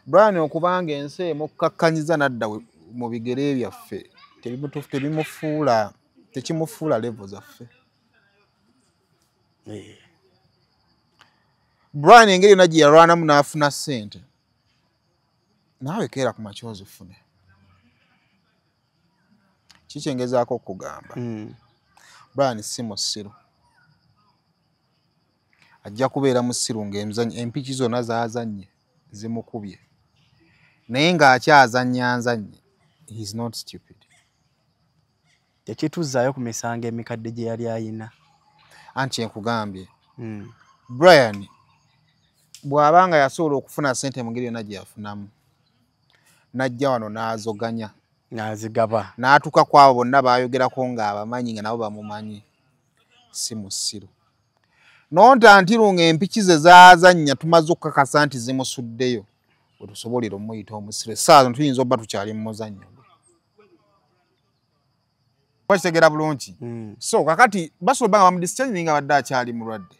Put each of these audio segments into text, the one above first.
Brian okubanga ensi emukakkanyiza nadda mu bigere byaffe tebimufuula tekimufuula level zaffe. Brian engeri yonna gye yalwanamu n'afuna ssente naawe keera ku makyozi fune. Kikyengezaako okugamba Brian si musiru, ajja kubeera musiru ng'empiki zonna z'azannye zimukubye naye ng'akyazannya nzannye. He is not stupid. Tekituzzaayo ku misango emikadde gye yali ayina. Anti nkugambye Brian bw'abanga yasobola okufuna ssente mu ngeri yonna gye yafunamu n'ajja wano n'azoganya n'azigaba n'atuuka ku abo bonna baayogerako ng'abamanyi nga nabo bamumanyi, si musiru. Nontantirunga empiki ze zaazannya tumaze okukakasa nti zimusuddeyo bwe tusobolera omuyita omusiru. Essaawa zino tuyinza obba tukyali mu muzannyo gwe. Wakitegera bulungi. So kakati basobola nga bamudischarge nga badde akyali mulwadde.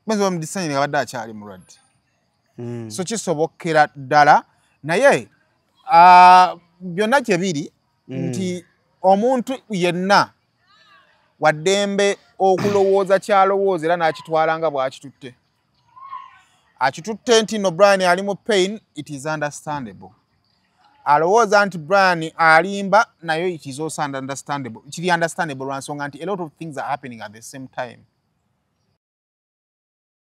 Basobola bamudischarge nga badde akyali mulwadde. So kisobokera ddala naye byonna kye biri nti omuntu yenna waddembe okulowooza kyalowooza era n'akitwala nga bw'akitutte. Akitutte nti no Brian ali mu pain, it is understandable. Alowooza nti Brian alimba nayo it is also understandable. Kiri understandable lwansonga nti a lot of things are happening at the same time.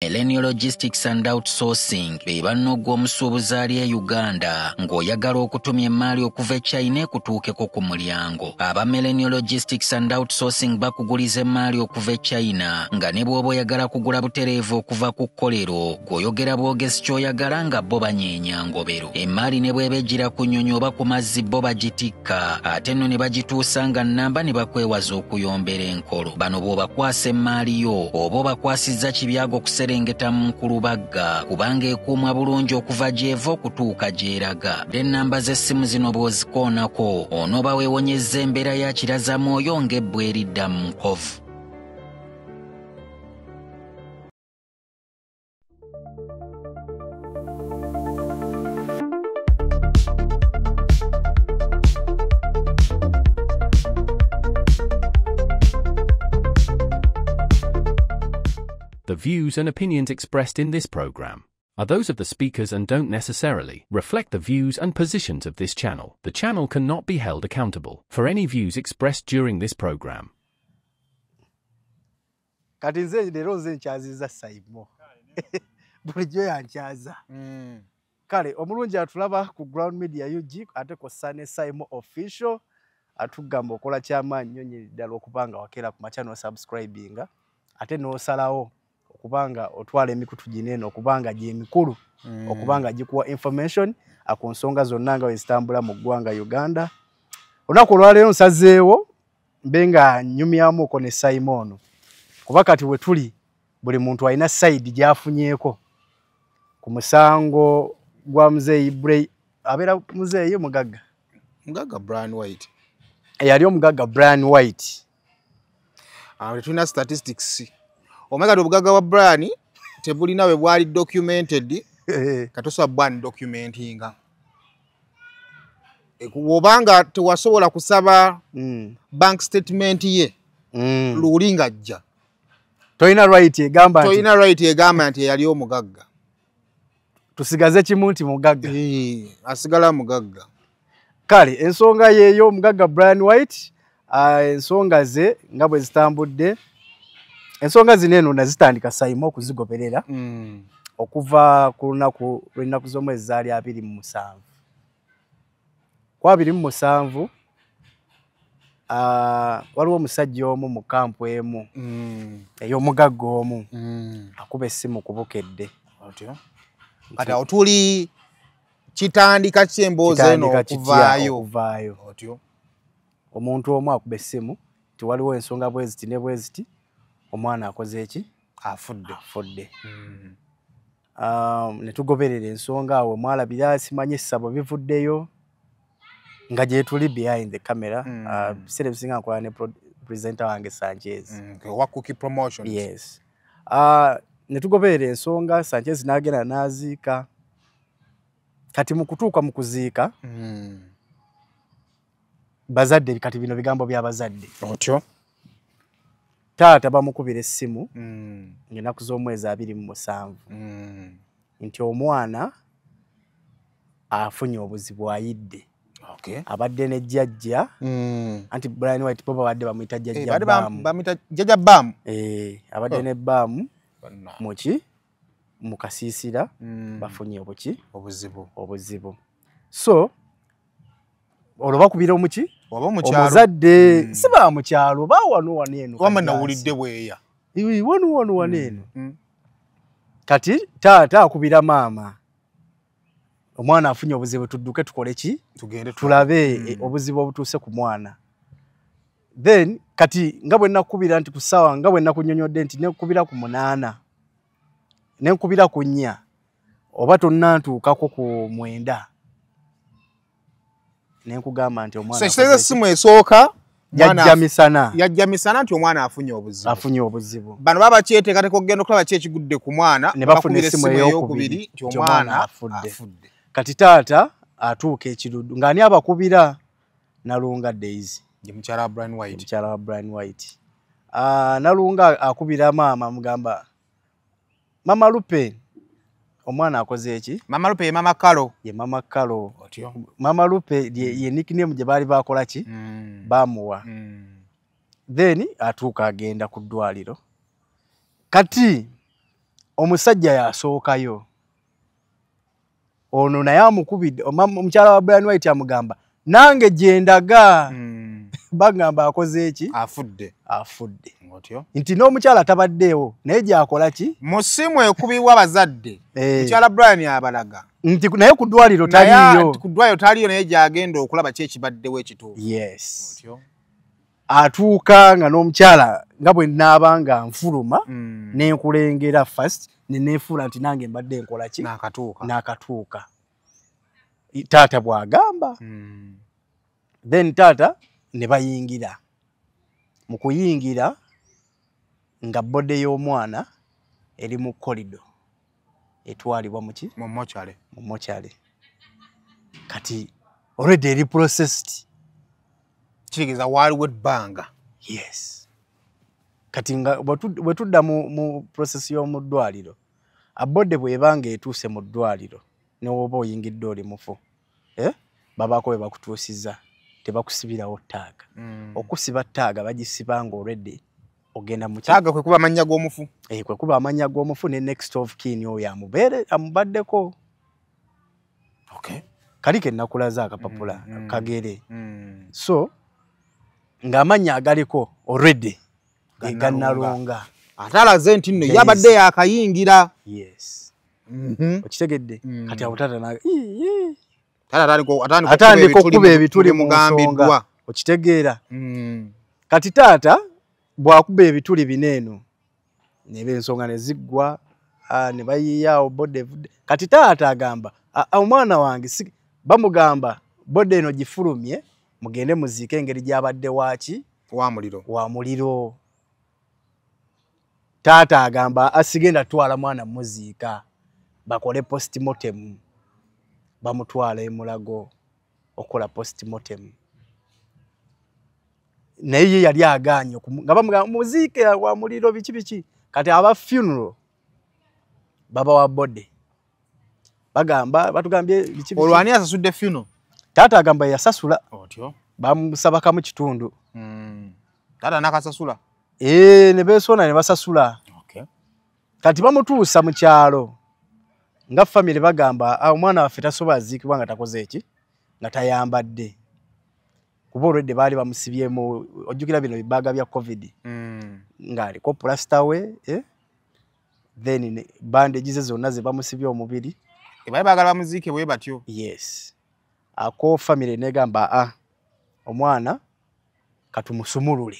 Millennial Logistics and Outsourcing bebanogwa omusuubuzi ali Uganda ng'oyagala okutumya emmaali okuva e China kutuukeko ku mulyango. Aba Millennial Logistics and Outsourcing bakuguliza emmaali okuva e China nga ne bw'oba oyagala kugula butereevu okuva ku kkolero gw'oyogera bwogezi ky'oyagala nga bo banyeenya ngobero. Emmaali ne bw'eba ejjira ku nnyonyi oba ku mazzi bo bagitikka ate nno ne bagituusa nga nnamba ne bakwewaza okuyombera enkolo. Bano bw'obakwasa emmaali yo oba obakwasizza kibyago kuserengeta mu Nkulubagga kubanga ekuumwa bulungi okuva gy'eva okutuuka gy'eraga. Ennamba z'essimu zino bw'ozikoonako onooba weewonyezza embeera ya kirazamwoyo ng'ebbwa eridda mu nkovu. The views and opinions expressed in this program are those of the speakers and don't necessarily reflect the views and positions of this channel. The channel cannot be held accountable for any views expressed during this program. Kati nze leero nze nkyaziza Saimo. Bulijjo yankyaza. Kale omulungi atulaba ku Ground Media UG ate ko Sane Saimo official atugamba okola kyamaanyi nnyo ddala okubanga wakeera ku machannel subscribinga ate n'osalawo okubanga otwala emikutu ginene okubanga gy'emikulu okubanga gikuwa information ku nsonga zonna nga wezitambula mu ggwanga Uganda. Olunaku olwaleero nsazeewo mbe nga nnyumyamu ko ne Simon kuba kati we tuli buli muntu alina side gy'afunyeeko ku musango gwa Muzeeyi Ibrahim abeera Muzeeyi mugagga Brian White yali omugagga Brian White. Tulina statistics omega obugagga wa Brian tebulina bwe bwali documented katosa bwan documentinga wobanga tewasobola kusaba bank statement ye lulinga ajja toyina right egamba nti yali omugagga tusigaze kimu nti mugagga asigala mugagga. Kale ensonga yeeyo omugagga Brian White ensonga ze nga bwe zitambudde ensonga zineno nazitandika Saimo okuzigoberera okuva ku lunaku lw'ennaku z'omwezi zaali 27 kwa 27 waliwo omusajja omu mu kampu emu ey'omugagga omu akuba essimu kubukedde kati awo tuli kitandika ky'emboozi eno okuvaayo omuntu omu akuba essimu tiwaliwo ensonga bweziti ne bweziti omwana akoze eki afudde ne tugoberera ensonga awo mwalabira simanye essabo bivuddeyo nga gye tuli behind the camera. Biseera bisinga nkola ne presenter wange Sanchez. Wa Cookie Promotions. Yes. Ne tugoberera ensonga Sanchez n'agenda n'aziika. Kati mu kutuuka mu kuziika bazadde kati bino bigambo by'abazadde. Otyo. Taata bamukubira essimu ng'ennaku z'omwezi 27 nti omwana afunye obuzibu ayidde. Okay. Abadde ne jjajja anti Brian White Bob abadde bamuyita jjajja Baamu. Bamuyita jjajja Baamu. Abadde ne Baamu muki mu kasiisira bafunye obuzibu. So olwo bakubira omuki omuzadde si ba mu kyalo ba wano eno wama nawulidde bweya wano eno. Kati taata akubira maama omwana afunye obuzibu tudduke tukole ki tulabe obuzibu obutuuse ku mwana. Then kati nga bwe nakubira nti kusawa nga bwe nakunyonyodde nti nekubira ku 8 nenkubira ku 4 oba tonnantuukako ku 9 nenkugamba nti omwana ekitegeeza simu esooka yajja misana nti omwana afunye obuzibu. Bano baba kyeteekateka okugenda okulaba ki ekigudde ku mwana ne bafuna essimu ey'okubiri nti omwana afudde. Kati taata atuuka ekirudu ng'ani abakubira Nalunga Daisy ye mukyala wa Brian White. Nalunga akubira maama mugamba Mama Lupe omwana akoze eki? Mama Lupe ye Mama Kalo. Ye Mama Kalo. Otyo. Mama Lupe ye nickname gye baali bakola ki? Bamuwa. Then atuuka agenda ku ddwaliro. Kati omusajja yasookayo. Ono naye amukubidde omukyala wa Brian White amugamba nange gyendaga bagamba akoze eki? Afudde. Otyo. Nti n'omukyala tabaddeewo naye gyakola ki? Mu ssimu ekubibwa abazadde mukyala Brian abalaga nti naye ku ddwaliro taliyo. Ku ddwaliro taliyo naye gyagenda okulaba ki ekibaddewo ekituufu. Yes. Otyo. Atuuka nga n'omukyala nga bwe nnaaba nfuluma n'enkulengera first neneefuula nti nange mbadde nkola ki? N'akatuuka. Taata bw'agamba. Then taata ne bayingira. Mu kuyingira nga bode y'omwana eri mu korido etwalibwa muki? Mu mochale. Kati already eri processed. Kitegeeza waaliwo ebbanga. Yes. Kati nga bwe tudda mu process y'omu ddwaliro abode bw'ebanga etuuse mu ddwaliro ne woba oyingidde oli mufu babaako bwe bakutuusiza tebakusibirawo ttaaga. Okusiba ttaaga bagisiba nga already ogenda mu ttaaga kwe kuba amannya g'omufu. Kwe kuba amannya g'omufu ne next of kin oyo amubaddeko. Okay. Kali ke nakulaza akapapula kagere. So ng'amannya agaliko already ga Nalunga. Ate alaze nti nno yabadde yakayingira. Yes. Okitegedde? Kati awo taata atandika okukuba ebituli mu nsonga. Okitegeera? Kati taata bw'akuba ebituli bineeno nebe ensonga ne ziggwa ne bayiiyaawo bode. Kati taata agamba omwana wange bamugamba bode eno gifulumye mugende muziike engeri gy'abadde waaki? Wa muliro. Taata agamba asigenda twala mwana muziika bakole postmortem bamutwala emulago okola postmortem. Naye ye yali agaanye nga bamugamba muziike wa muliro biki. Kati aba funeral baba wa bode bagamba batugambye biki. Olwani asasudde funeral? Taata agamba yasasula. Otyo. Bamusabaka mu kitundu. Taata nakasasula? Ne beesona ne basasula. Okay. Kati bamutuusa mu kyalo nga family bagamba omwana waffe tasobola aziikibwa nga takoze eki? Nga tayambadde. Kuba olwedde baali bamusibyemu ojjukira bino bibaaga bya COVID. Ng'aliko plaster we then bandage ze zonna ze bamusibye omubiri. Baali baagala bamuziike bwe batyo. Yes. Ako family negamba omwana katumusumulule.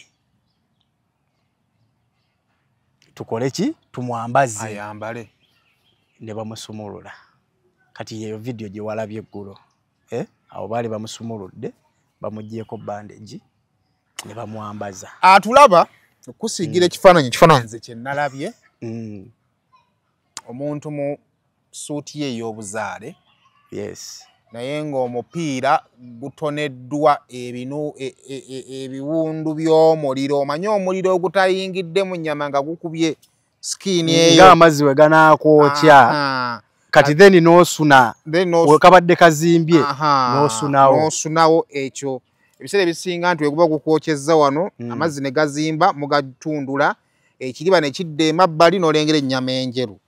Tukole ki? Tumwambaze. Ayambale. ne bamusumulula kati yeyo video gye walabye eggulo awo baali bamusumuludde bamugyeko bandage ne bamwambaza atulaba okusiigira ekifaananyi nze kye nalabye omuntu mu suuti ye ey'obuzaale yes naye ng'omupiira gutoneddwa ebiwundu by'omuliro omanye omuliro ogutayingidde mu nnyama nga gukubye sikiini eyo ng'amazzi we ganaakwokya kati then n'osuna kabadde kazimbye n'osunawo ekyo ebiseera ebisinga nti weguba gukwokyezza wano amazzi ne gazimba mugatundula ekiriba ne kidda emabbali n'olengera ennyama enjeru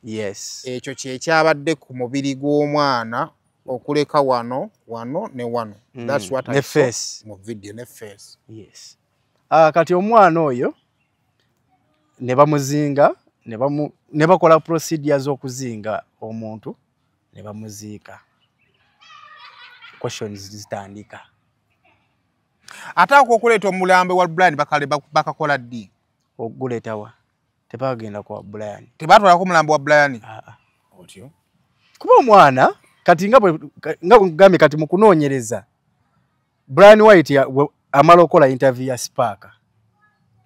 ekyo kyekyabadde ku mubiri gw'omwana okuleka wano ne wano ne face mu video ne face kati omwana oyo ne bamuzinga ne bakola procedure z'okuzinga omuntu ne bamuziika questions zitandika ate okuleeta omulambe wa Brian bakakola ddi oguleetawa tebagenda kwa Brian tebatwalako omulambe wa Brian otyo kuba omwana kati nga gambye kati mu kunoonyereza Brian White amala okola interview ya Spark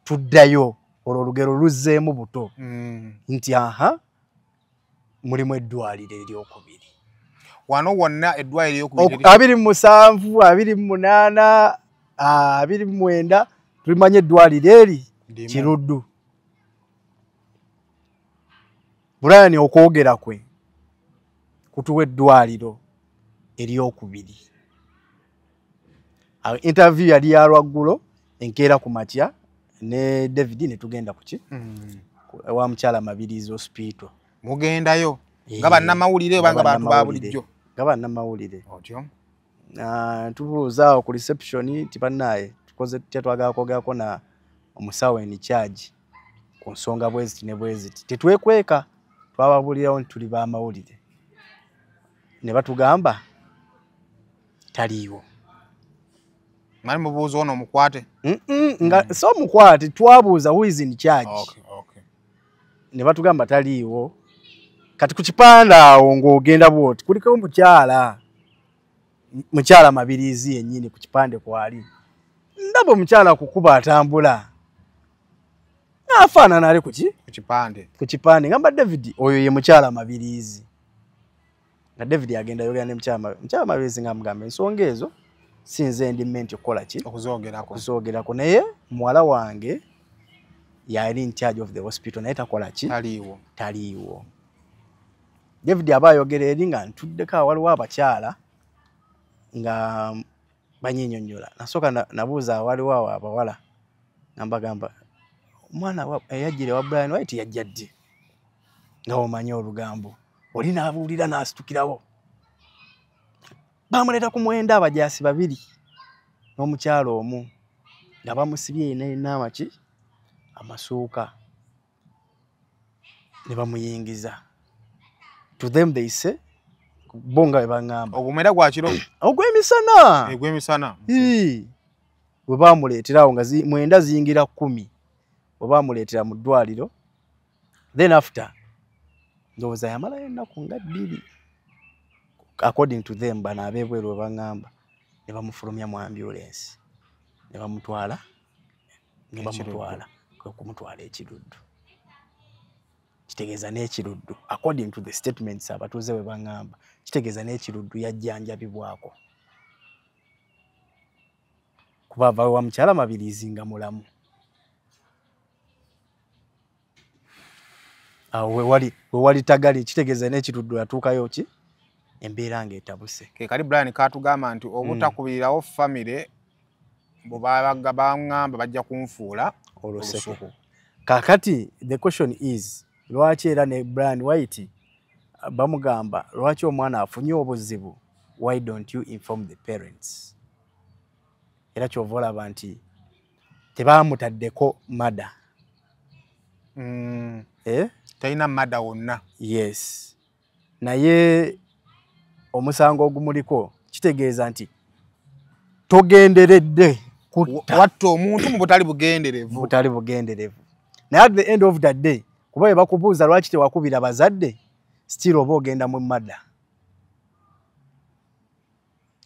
tuddayo olwo olugero luzzeemu buto nti mulimu eddwaliro eryokubiri wano wonna eddwaliro eryokubiri 27 28 29 tulimanye eddwaliro eri Kiruddu Brian okwogera kwe kutuwa eddwaliro eryokubiri interview yali ya lwaggulo enkeera ku makya ne David ne tugenda kuki wa mukyala Mabirizi hospital mugendayo nga bannamawulire oba nga bantu ba bulijjo nga bannamawulire otyo tubuuza ku reception tibannaye tukoze twagala kwogerako na omusawo in charge ku nsonga bweziti ne bweziti tetwekweka twababulirawo nti tuli b'amawulire ne batugamba taliiwo mali mubuuza ono omukwate nga so omukwate twabuuza who is in charge ne batugamba taliiwo kati ku kipande awo ng'ogenda bwoti kuliko mukyala Mabirizi yennyini ku kipande kwali ndaba omukyala kukuba atambula afaanana ali ku kipande ngamba David oyo ye mukyala Mabirizi nga David agenda yogera ne mukyala Mabirizi ng'amugamba ensonga ezo sinze ndi menti okukola ki okuzoogerako naye muwala wange yali in charge of the hospital naye takola ki taliiwo David aba ayogera eri nga ntuddeko waliwo abakyala nga banyinyonnyola nasooka nabuuza waliwo awo abawala nambagamba omwana eyajjire wa Brian White yajja ddi nga omanye olugambo oli n'abuulira n'asitukirawo bamuleeta ku mwenda abajaasi 2 n'omukyala omu nga bamusibye n'amaki amasuuka ne bamuyingiza to them they say bonga bebangamba ogumera gwa kiro ogw'emisana bwe bamuleeterawo nga mwenda ziyingira 10 bwe bamuleetera mu ddwaliro then after ndowooza yamalayo ennaku nga 2 according to them bano abeebweru bwe baŋŋamba ne bamufulumya mu ambulance ne bamutwala kumutwala ekiruddu kitegeeza n'ekiruddu according to the statements abatuuze bwe baŋŋamba kitegeeza n'ekiruddu yajjanjabibwako kuba ava wa mukyala Mabirizi nga mulamu awo we wali tagali kitegeeza n'ekiruddu yatuukayo ki embeera ng'etabuse kali Brian katugamba nti obutakubirirawo family bwe baŋŋamba bajja kunfuula olusuku kakati the question is lwaki era ne Brian White bamugamba lwaki omwana afunye obuzibu why don't you inform the parents era kyova olaba nti tebamutaddeko mada talina mada wonna yes naye omusango ogumuliko kitegeeza nti togenderedde watta omuntu mu butali bugenderevu naye at the end of the day kuba bakubuuza lwaki tewakubira bazadde still oba ogenda mu madda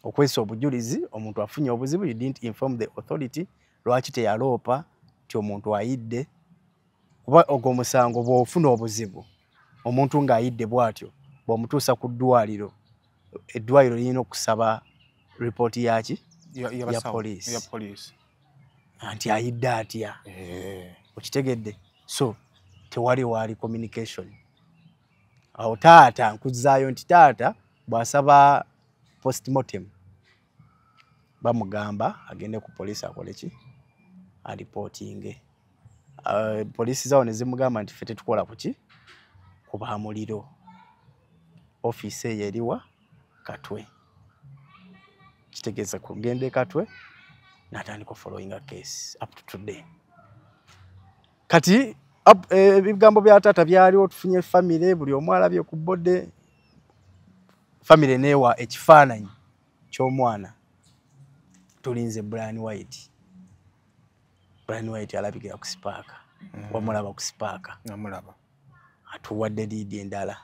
okwesa obujulizi omuntu afunye obuzibu you didn't inform the authority lwaki teyaloopa ti omuntu ayidde kuba ogwo musango bw'ofuna obuzibu omuntu ng'ayidde bw'atyo bw'omutuusa ku ddwaliro eddwaliro lirina okusaba ripooti yaki ya poliisi anti ayidde atya okitegedde so tewali waali communication awo taata nkuzaayo nti taata bw'asaba postmortem bamugamba agende ku poliisi akole ki alipotinge poliisi zawo ne zimugamba nti ffe tetukola kuki kuba muliro ofiisi eyo eriwa Katwe kitegeeza kugende Katwe natandika following a case up to today kati ebigambo bya taata byaliwo tufunye family buli omu alabye ku bode family newa ekifaananyi ky'omwana tulinze Brian White alabikira ku sipaaka wamulaba ku sipaaka namulaba atuwadde liidi endala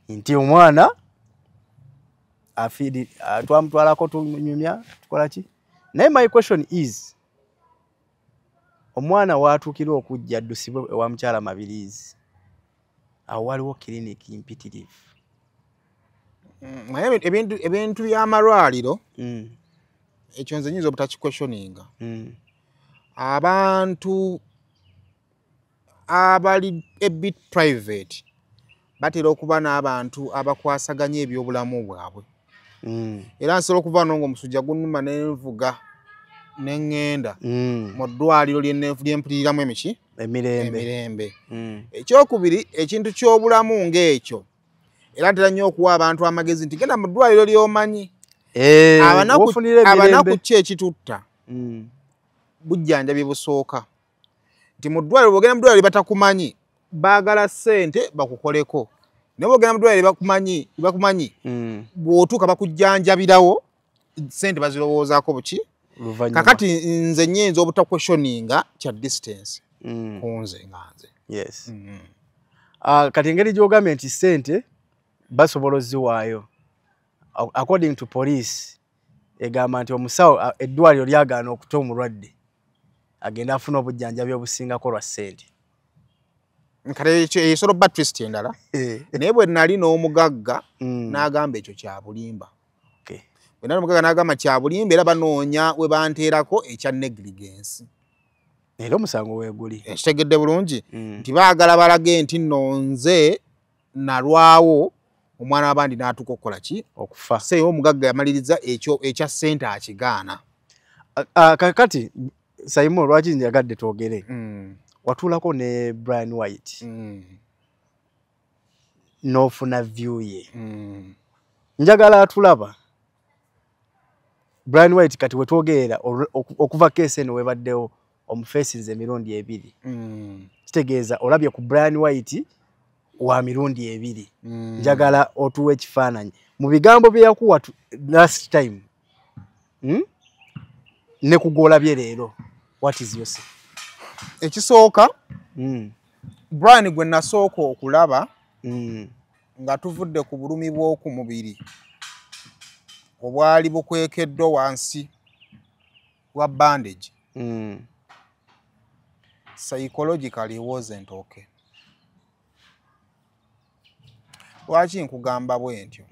nti omwana afidi twamutwalako tunyumya tukola ki naye my question is omwana waatuukira okujja addusibwe ewa mukyala Mabirizi awo waliwo kiriniki mpitirivu naye ebintu by'amalwaliro ekyo nze nyinza obutakikwestioninga abantu abali a bit private batera okuba n'abantu abakwasaganya ebyobulamu bwabwe era nsobola okuva nonga omusujja gunuma nenvuga neŋŋenda mu ddwaliro lyempuliriramu emirembe ekyokubiri ekintu ky'obulamu ng'ekyo era ntera nnyo okuwa abantu amagezi nti genda mu ddwaliro ly'omanyi abanaku ki ekitutta bujjanjabi busooka nti mu ddwaliro bw'ogenda mu ddwaliro batakumanyi baagala ssente bakukoleko naye bw'ogenda mu ddwaliro bakumanyi bw'otuuka bakujjanjabirawo ssente bazirowoozaako buki kakati nze nnyinza obutakwestioninga kya distance kunze nganze yes kati engeri gy'ogambye nti ssente basobola oziwaayo according to police egamba nti omusawo eddwaliro lyagaana okuta omulwadde agenda afuna obujjanjabi obusingako lwa ssente kale esobola obba twist endala naye bwe nali n'omugagga n'agamba ekyo kya bulimba bwe nali omugagga n'agamba kya bulimba era banoonya we banteerako ekya negligence era omusango weeguli ekitegedde bulungi nti baagala balage nti nno nze nalwawo omwana w'abandi n'atuuka okukola ki okufa seeyo omugagga yamaliriza ekyo ekya ssente akigaana kakati Simon lwaki njagadde twogere watuulako ne Brian White n'ofuna view ye njagala atulaba Brian White kati wetwogerera okuva keesi eno webaddewo omufeesinze emirundi 2 kitegeeza olabye ku Brian White wa mirundi 2 njagala otuwe ekifaananyi mu bigambo bye yakuwa last time ne kugolabye leero what is your say ekisooka Brian gwe nasooka okulaba nga tuvudde ku bulumi bw'oku mubiri obwali bukwekeddwa wansi wa bandage psychologically wasn't okay lwaki nkugamba bwe ntyo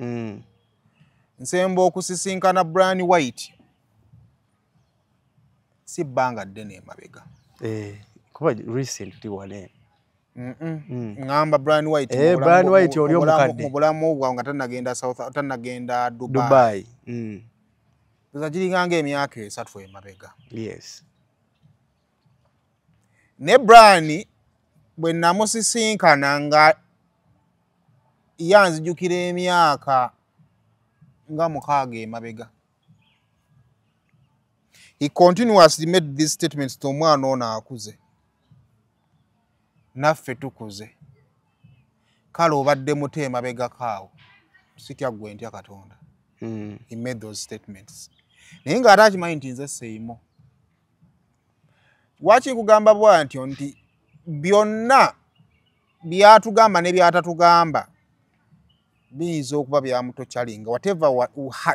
nsemba okusisinkana Brian White si bbanga ddene emabega kuba recently wale ngamba Brian White Brian White oli omukadde mu bulamu bwa nga tanagenda Dubai zagiringanga emyaka 3 emabega yes ne Brian bwe namusisinkana nga yanzijukira emyaka nga 6 emabega he continuously made these statements to omwana ono akuze naffe tukuze kale obadde muto emabega kaawo sitya gwe ntya Katonda he made those statements naye ng'ate akimanyi nti nze seeyimo waki nkugamba bwantyo nti byonna byatugamba ne byatatugamba biyinza okuba byamutokyalinga whatever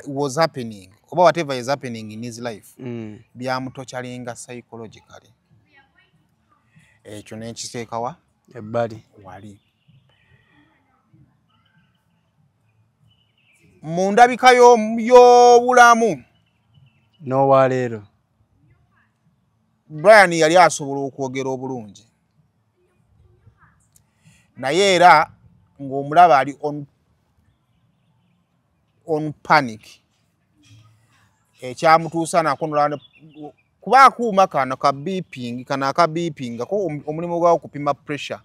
was happening oba whatever is happening in his life byamutokyalinga psychologically ekyo nekiteekawa ebbali wali mu ndabika y'obulamu n'owaleero Brian yali asobola okwogera obulungi naye era ng'omulaba ali on panic ekyamutuusa nako kuba akuuma kano ka beeping kana aka beeping ko omulimu gwa kupima pressure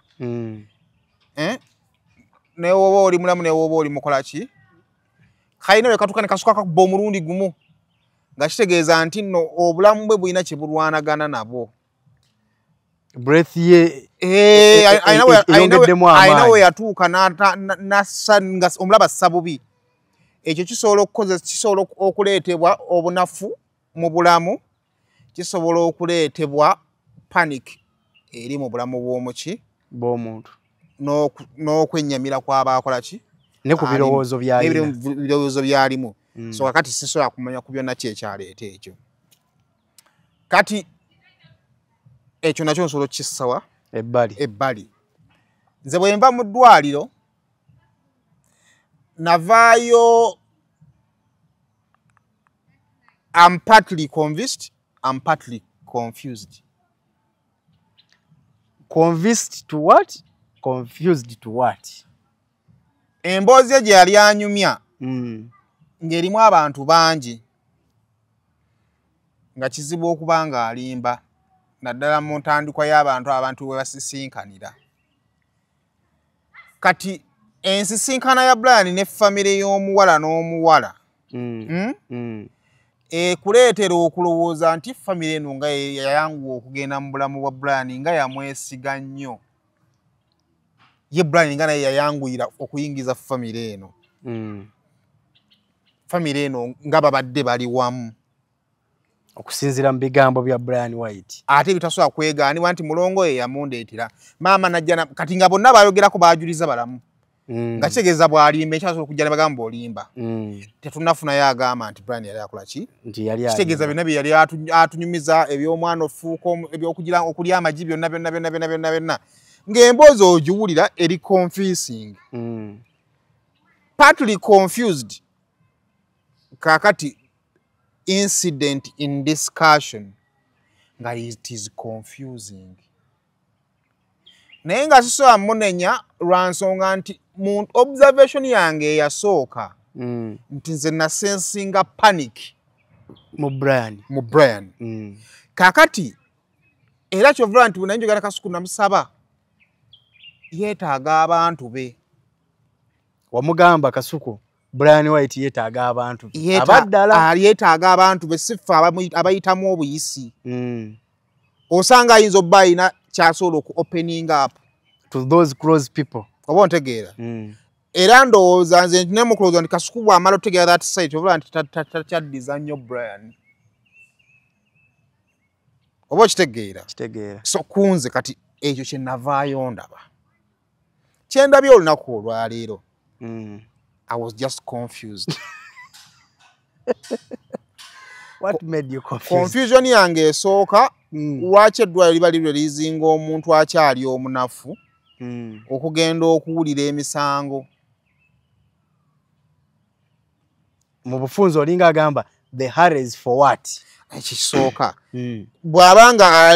ne woba oli mulamu ne woba oli mukola ki kayina we katukane kasuka kakuba omulundi gumu nga kitegeeza nti nno obulamu bwe bulina kye bulwanagana nabo breath ye ayina we yatuuka nga omulaba sabubi ekyo kisobola okuleetebwa obunafu mu bulamu kisobola okuleetebwa panic eri mu bulamu bw'omuki bw'omuntu n'okwennyamira kw'abaakola ki ne ku birowoozo byalimu so kakati sisobola kumanya ku byonna kyekyaleeta ekyo kati ekyo nakyo nsobola okukissawa ebbali nze bwe nva mu ddwaliro navaayo I'm partly convinced, I'm partly confused. Convinced to what? Confused to what? Emboozi gye yali anyumya ng'erimu abantu bangi nga kizibu okuba nga alimba naddala mu ntandikwa y'abantu we basisinkanira. Kati ensisinkana ya Brian ne famire y'omuwala n'omuwala kuleetera okulowooza nti famire eno nga yayanguwa okugenda mu bulamu bwa Brian nga yamwesiga nnyo. Ye Brian nga naye yayanguyira okuyingiza famire eno. Famire eno nga babadde bali wamu. Okusinziira mu bigambo bya Brian White. Ate bitasobola kwegaanibwa nti mulongo ye yamundeetera. Maama najja kati nga bonna baayogerako baajuliza balamu. Nga kitegeeza bw'alimba ekyasobola okujja ne bagamba olimba. Tetunnafunayo agamba nti Brian yali akola ki? Kitegeeza byonna bye yali atunyumiza eby'omwana ofuuka ebyokugira okulya amagi byonna. Ng'emboozi ogiwulira eri confusing. Partly confused. Kakati incident in discussion nga it is confusing. Naye nga sisobola munenya lwansonga nti mu observation yange eyasooka nti nze nasensinga panic mu Brian. Kakati era kyovula nti bwe njogera Kasuku namusaba yeetaaga abantu be. Wamugamba Kasuku Brian White yeetaaga abantu be. Abaddala yeetaaga abantu be sifa abayitamu obuyisi. Osanga ayinza obba ayina kyasobola oku opening up to those close people. Oba ontegeera. Era ndowooza nze nti ne mukulowooza nti Kasuku bw'amala otegeera that site obula nti takyaddiza nnyo Brian. Oba okitegeera. So kunze kati ekyo kye navaayo ndaba. Kye ndabye olunaku olwaleero. I was just confused. What made you confused? Confusion yange esooka lwaki eddwaliro liba lireleasinga omuntu akyali omunafu okugenda okuwulira emisango. Mu bufunzo olinga agamba the hurry is for what? Ekisooka bw'abanga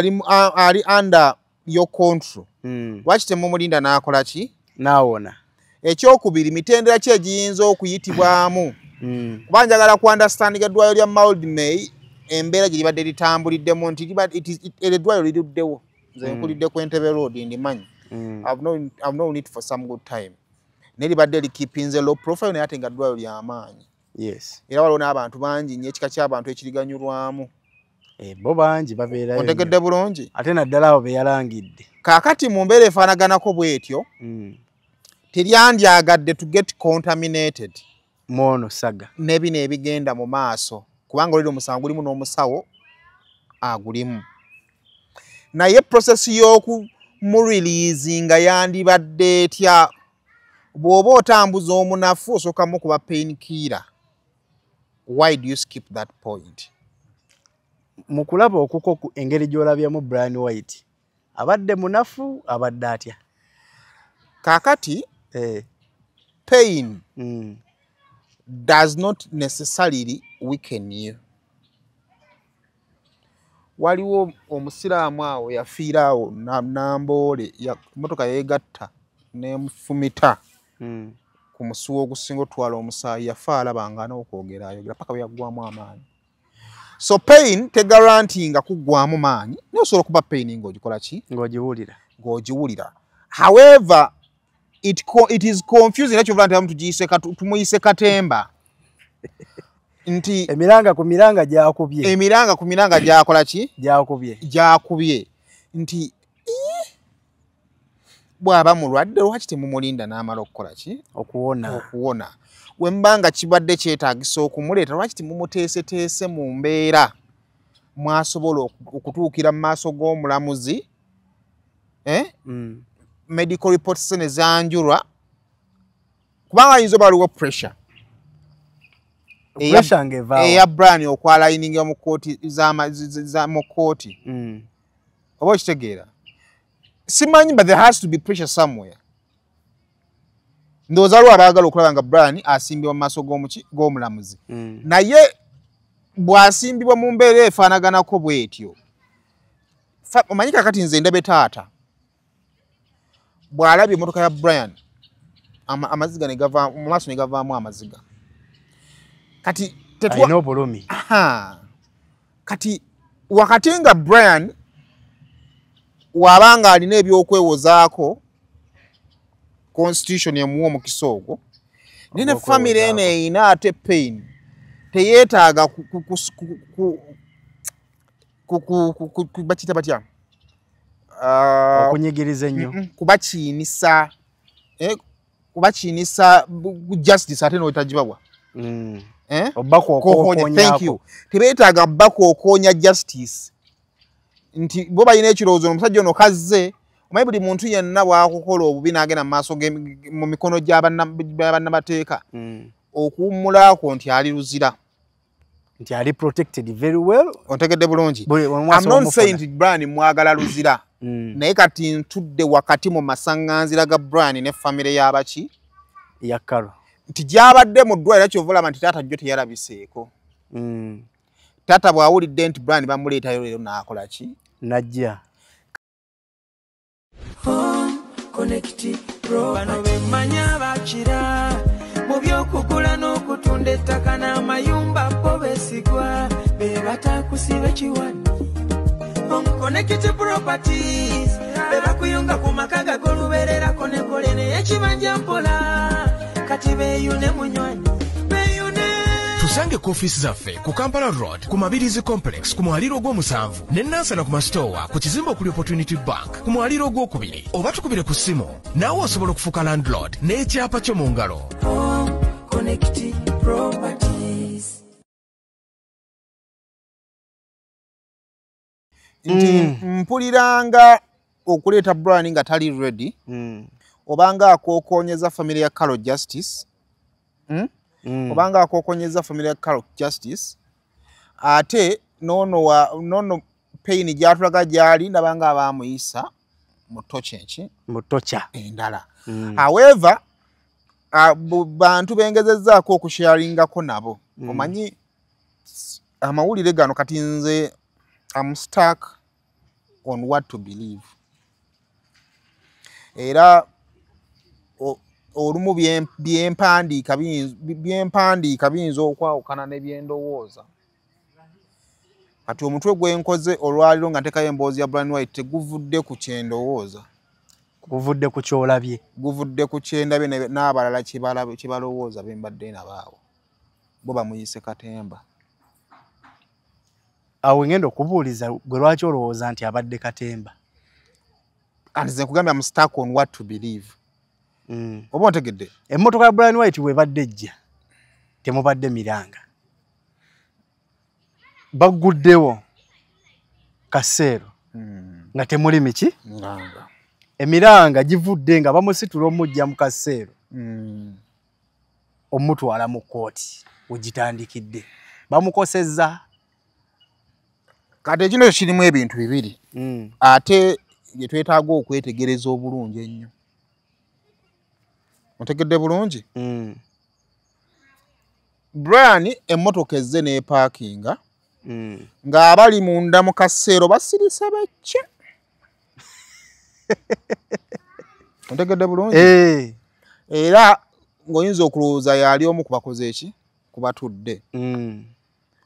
ali under your control lwaki temumulinda n'akola ki? Naawona. Ekyokubiri mitendera ki egiyinza okuyitibwamu kuba njagala ku understanding eddwaliro lya Mildmay embeera gye libadde litambuliddemu nti eddwaliro liruddewo nze nkulidde ku Entebbe Road ndimanyi. I've known it for some good time. Ne libadde likipinze low profile naye ate nga ddwaliro ly'amaanyi. Yes. Era waliwo n'abantu bangi nnyo ekika ky'abantu ekiriganyulwamu. Bo bangi babeerayo. Ontegedde bulungi? Ate naddala abo be yalangidde. Kaakati mu mbeera efaanaganako bw'etyo teryandyagadde to get contaminated. Mono saga. Ne bino ebigenda mu maaso. Kubanga oliro omusango gulimu n'omusawo agulimu. Naye process mu release nga yandibadde etya bw'oba otambuza omunafu osookamu kuba pain killer. Why do you skip that point? Mu kulaba okuko engeri gy'olabyemu Brian White abadde munafu abadde atya? Kakati pain does not necessarily weaken you. Waliwo omusiraamu awo yafiira awo Namboole emmotoka yeegatta n'emufumita ku musuwa ogusinga otwala omusaayi yafa alaba nga n'okwogera ayogera paka bwe yaggwamu amaanyi. So pain tegaranti nga kuggwamu maanyi naye osobola okuba pain ng'ogikola ki? Ng'ogiwulira. However, it is confusing nakyo vula nti tumuyise katemba nti emiranga ku miranga gyakola ki? Gyakubye nti bw'aba mulwadde lwaki temumulinda n'amala okukola ki? Okuwona. Bwe mbanga kibadde kyetaagisa okumuleeta lwaki temumuteeseteese mu mbeera mwasobola okutuukira mu maaso g'omulamuzi medical reports ne zanjulwa kubanga ayinza oba waliwo pressure eya Brian okwalayininga mu kkooti mu kkooti oba okitegeera simanyi but there has to be pressure somewhere. Ndowooza waliwo abaagala okulaba nga Brian asimbibwa mu maaso g'omulamuzi naye bw'asimbibwa mu mbeera efaanaganako bw'etyo omanyi kakati nze ndabe taata bw'alabye emmotoka ya Brian amaziga ne gava mu maaso ne gavaamu amaziga kati alina obulumi. Kati wakati nga Brian wabanga alina ebyokwewozaako constitution emuwa omukisa ogwo nene family eno eyina ate pain teyeetaaga bakita batya okunyigiriza ennyo kubakiinisa justice ate n'otagibabwa thank you. Tebeetaaga bakookonya justice nti bo balina ekirowoozo omusajja ono kazze omanyi buli muntu yenna bw'akukola obubi n'agenda mu maaso mu mikono gy'abannabateeka okuwummulaako nti ali luzira nti ali protected very well. Ontegedde bulungi. I'm not saying nti Brian mwagala luzira naye kati ntudde wakati mu masaŋŋanzira ga Brian ne famire y'abaki ya Karo nti gy'abadde mu ddwaliro kyova olaba nti taata jjo teyalabiseeko. Taata bw'awulidde nti Brian bamuleetayo leero n'akola ki? Najja. Bano bemmanya bakira mu by'okugula n'okutunda ettaka n'amayumba bo beesigwa be batakusiba kiwani. Connect Properties be bakuyunga ku maka gag'olubeererako ne kole naye ekibanja mpola kati beeyune munywanyi beeyune. Tusange ku office zaffe ku Kampala Road ku Mabirizi Complex ku mwaliro gw'omusanvu ne Nansana ku Mastowa ku kizimbe okuli Opportunity Bank ku mwaliro gw'okubiri oba tukubire ku ssimu naawe osobola okufuuka landlord n'ekyapa kyo mu ngalo. Connect Properties. Mpuliranga okuleeta Brian nga tali ready obanga akookonyeza family ya Karo Justice obanga akookonyeza family ya Karo Justice ate nono pain gyatulaga gyali nabanga abamuyisa mutocha endala. However bantu bengezezzaako okusharingako nabo omanyi amawulire gano kati nze I'm stuck on what to believe. Era olumu byempandiika biyinza okwawukana ne byendowooza. Kati omutwe gwenkoze olwaliro nga ntekayo emboozi ya Brian White teguvudde ku kyendowooza. Guvudde ku kyolabye. Guvudde ku kyendabye n'abalala kibalowooza be mbadde nabaawo. Bo bamuyise katemba. Awo ngendo okubuuliza gwe lwaki olowooza nti abadde katemba. Nze nkugambye I'm stuck on what to believe. Oba ontegedde? Emmotoka ya Brian White webadde ejja temubadde miranga. Baguddewo kaseero nga temuli miki? emiranga givudde nga bamusitula omujja mu kaseero omutwala mu kkooti wegitandikidde bamukosezza. Kati ekino kirimu ebintu bibiri ate gye twetaaga okwetegereza obulungi ennyo. Otegedde bulungi? Brian emmotoka ezze n'epaakinga ng'abali munda mu kaseero basirisa becce. Otegedde bulungi? Era ng'oyinza okulowooza yali omu ku bakoze eki? Ku batudde.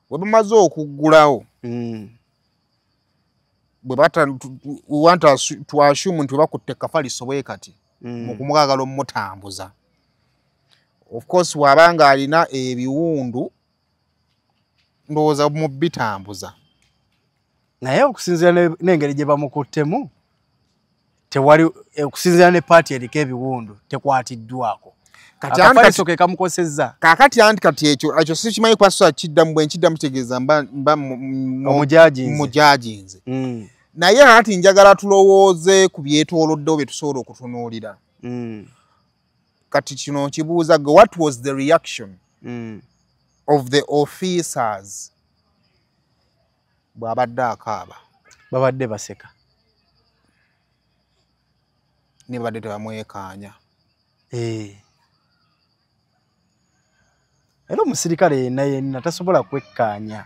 Bwe bamaze okuggulawo bwe bata we want to assume nti bakutte kafaliso bwe kati mu kumwagala omutambuza. Of course wabanga alina ebiwundu ndowooza mu bitambuza. Naye okusinziira n'engeri gye bamukuttemu tewali okusinziira ne paati eriko ebiwundu tekwatiddwako. Akafaliso ke kamukosezza. Kaakati anti kati ekyo sikimanyi kuba so akiddamu bwe nkiddamu kitegeeza mba mujajinze. Naye ati njagala tulowooze ku byetooloddewo bye tusobola okutunuulira. Kati kino nkibuuza gwe, what was the reaction of the officers bw'abadde akaaba? Babadde baseka. Ne badde tebamwekaanya. Era omusirikale yenna tasobola kwekkaanya.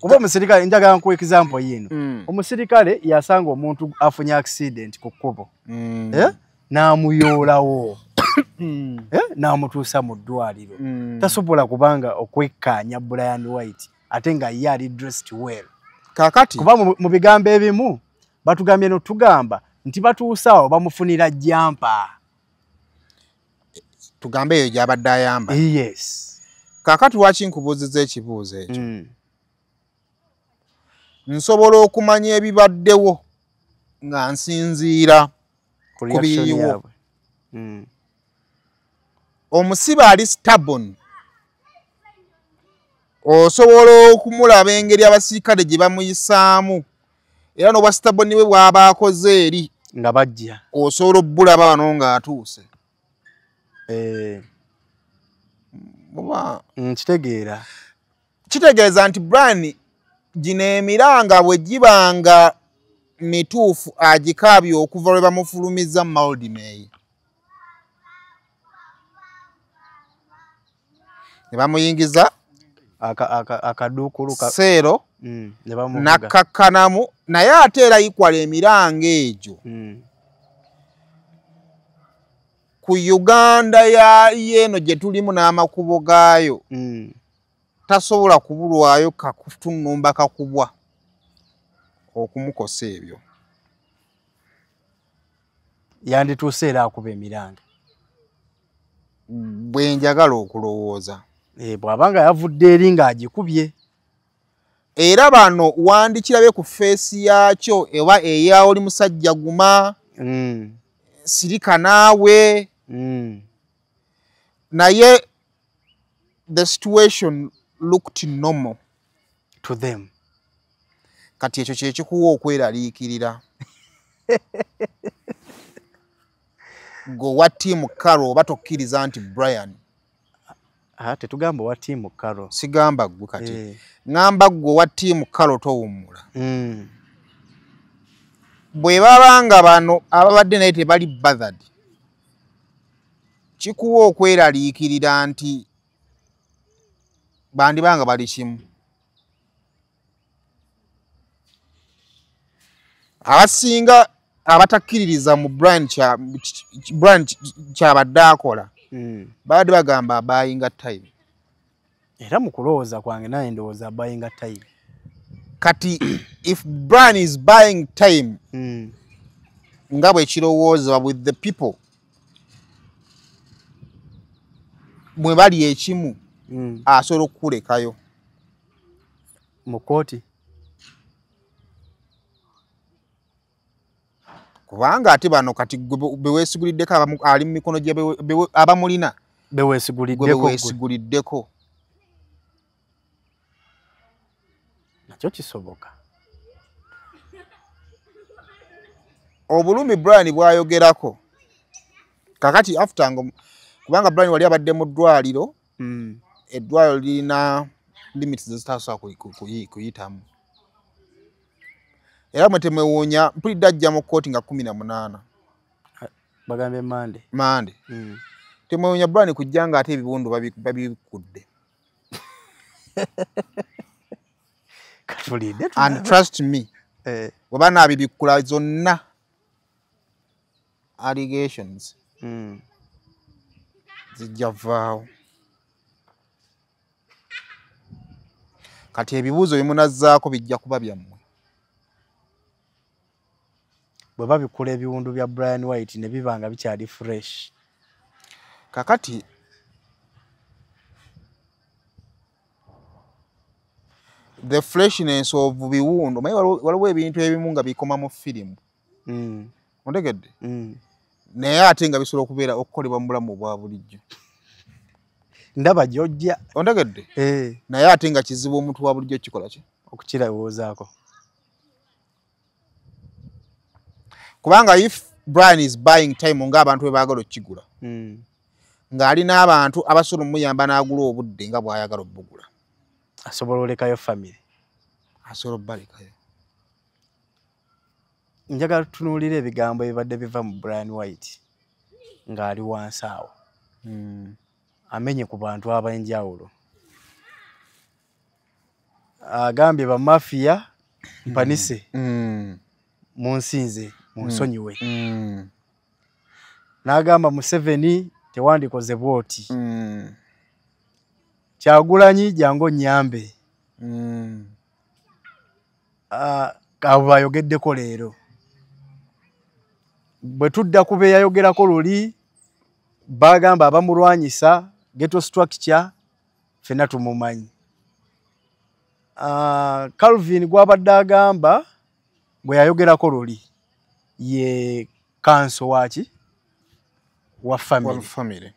Kuba omusirikale njagala nkuwa example yino. Omusirikale yasanga omuntu afunye accident ku kkubo. N'amuyoolawo. N'amutuusa mu ddwaliro. Tasobola kubanga okwekkaanya Brian White ate nga ye ali dressed well. Kaakati kuba mu bigambo ebimu batugambye no tugamba nti batuusaawo bamufunira jampa. Tugambe eyo gy'abadde ayamba. Yes. Kaakati lwaki nkubuuzizza ekibuuzo ekyo? Nsobola okumanya ebibaddewo nga nsinziira ku biriwo. Omusibe ali stubborn. Osobola okumulaba engeri abasirikale gye bamuyisaamu era n'obwa stubborn we bw'aba akoze eri nga bajja osobola obbulaba wano ng'atuuse. Kitegeera. Kitegeeza nti Brian gino emiranga bwe gibanga mituufu agikaabye okuva lwe bamufulumiza Maldimey. Ne bamuyingiza akaduukulu seero nakkakkanamu naye ate era yikwala emiranga egyo. Ku Uganda yeeno gye tulimu n'amakubo gaayo tasobola kubulwayo kakutunumba kakubwa okumukosa ebyo. Yandituuse era akuba emiranga bwe njagala okulowooza. Bw'abanga yavudde eri ng'agikubye. Era bano wandikirabe ku feesi yaakyo eba eya oli musajja guma sirika naawe. Naye the situation looked normal to them. Kati ekyo kye kikuwa okweraliikirira. Go wa tiimu Karo oba tokkiriza nti Brian. Tetugamba wa tiimu Karo. Sigamba ggwe kati. Ngamba ggwe wa tiimu Karo towummula. Bwe babanga bano ababadde naye tebali bothered. Kikuwa okweraliikirira nti bandibanga bali kimu. Abasinga abatakkiririza mu Brian kyabadde akola baadde bagamba buying time. Era mu kulowooza kwange naye ndowooza buying time. Kati if Brian is buying time nga bwe kirowooza with the people mwe bali ekimu asobola okukulekayo mu kooti. Kubanga ate bano kati beweesiguliddeko ali mu mikono gye abamulina beweesiguliddeko. Nakyo kisoboka. obulumi Brian bwayogerako kakati after ngo kubanga Brian wali abadde mu ddwaliro eddwaliro lirina limits zitasobola kuyitamu era mwetemewuunya mpulidde ajja mu kkooti nga 18 bagambe mande temewuunya Brian kujja nga ate ebibundu babikudde katulidde and trust me bw'oba naabibikula zonna allegations zijja vaawo kati ebibuuzo bimunazzaako bijja kuba byammwe bwe babikula ebiwundu bya Brian White ne biba nga bikyali fresh kakati the freshness of biwundu maye waliwo ebintu ebimu nga bikoma mu firimu ontegedde naye ate nga bisobola okubeera okukolebwa mu bulamu bwa bulijjo ndaba gyojja ontegedde naye ate nga kizibu omuntu wa bulijjo kikola ki okukirowoozaako kubanga if Brian is buying time ng'abantu bwe baagala okukigula ng'ali n'abantu abasobola omuyamba n'agula obudde nga bw'ayagala obbugula asobola olekayo family asobola obbalekayo njagala tutunuulira ebigambo ebibadde biva mu Brian White ng'ali wansi awo amenye ku bantu ab'enjawulo agambye bamafiya mpanise munsinze munsonyiwe n'agamba Museveni tewandikoze bwoti Kyagulanyi jangu nyambe abo bayogeddeko leero bwe tudda ku be yayogerako luli bagamba abamulwanyisa ghetto structure fena tumumanyi Calvin gwabadde agamba bwe yayogerako luli ye kanso waki wa family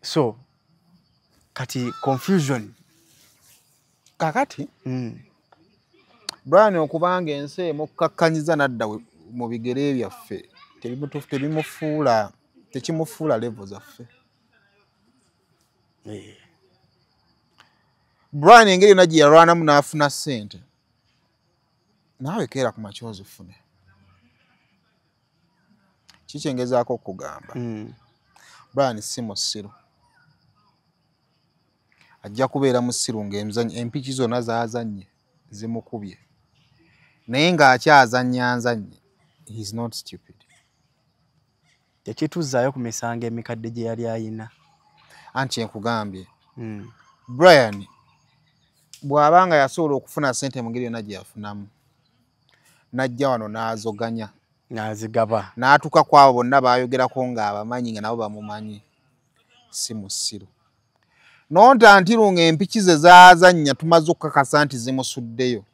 so kati confusion kakati Brian okubanga ensi emukakkanyiza nadda mu bigere byaffe tekimufuula level zaffe Brian engeri yonna gye yalwanamu n'afuna ssente naawe keera ku makyozi ufune kikyengezaako okugamba Brian si musiru ajja kubeera musiru ng'empiki zonna zaazannye zimukubye naye ng'akyazannya nzannye he is not stupid tekituzzaayo ku misango emikadde gye yali ayina anti enkugambye Brian bw'abanga yasobola okufuna ssente mu ngeri yonna gye yafunamu n'ajja wano n'azoganya n'azigaba n'atuuka ku abo bonna baayogerako ng'abamanyi nga nabo bamumanyi si musiru nonta ntirunga empiki ze zaazannya tumaze okukakasa nti zimusuddeyo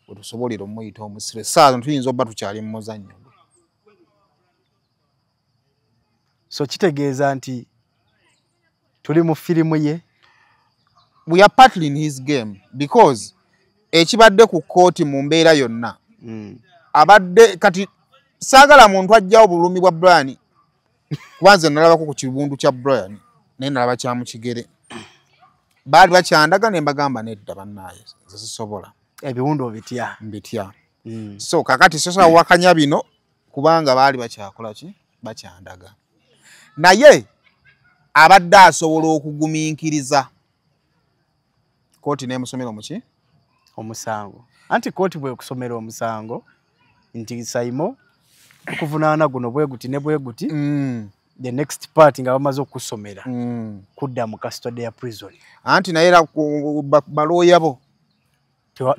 bwe tusobolera omuyita omusiru essaawa tuyinza obba tukyali mu muzannyo so kitegeeza nti tuli mu firimu ye we are partly in his game because ekibadde ku kkooti mu mbeera yonna abadde kati saagala muntu ajjawo bulumi bwa Brian kubanze nalabako ku kibundu kya Brian naye nalaba kya mu kigere baali bakyandaga ne mbagamba nedda bannaaye zisobola ebiwundu obitya mbitya so kakati sosa wakanya bino kubanga baali bakyakola ki bakyandaga naye abadde asobola okugumiikiriza kooti n'emusomera muki omusango anti kooti bwe kusomera omusango nti Saimo okuvunaana guno bwe guti ne bwe guti the next part nga bamaze okusomera kudda mu custody prison anti naye era balooya bo